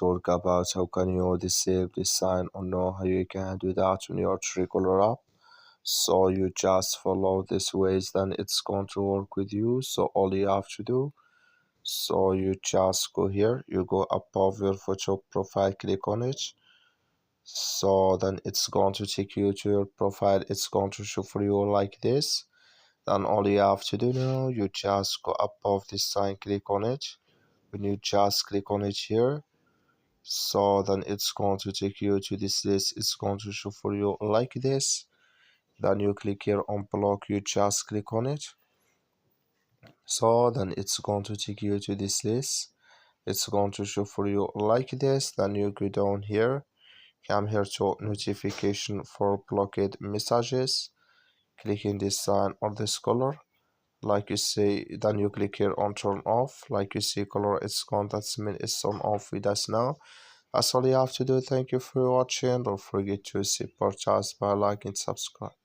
talk about how can you disable this sign or know how you can do that on your Truecaller app. So you just follow this ways, then it's going to work with you. So all you have to do, so you just go here, you go above your photo profile, click on it. So then it's going to take you to your profile. It's going to show for you like this. Then all you have to do now, you just go above this sign, click on it. When you just click on it here, so then it's going to take you to this list. It's going to show for you like this. Then you click here on block, you just click on it. So then it's going to take you to this list. It's going to show for you like this. Then you go down here, come here to notification for blocked messages, clicking this sign or this color, like you see. Then you click here on turn off, like you see color, it's gone, that's mean it's on off with us now. That's all you have to do. Thank you for watching. Don't forget to support us by liking and subscribe.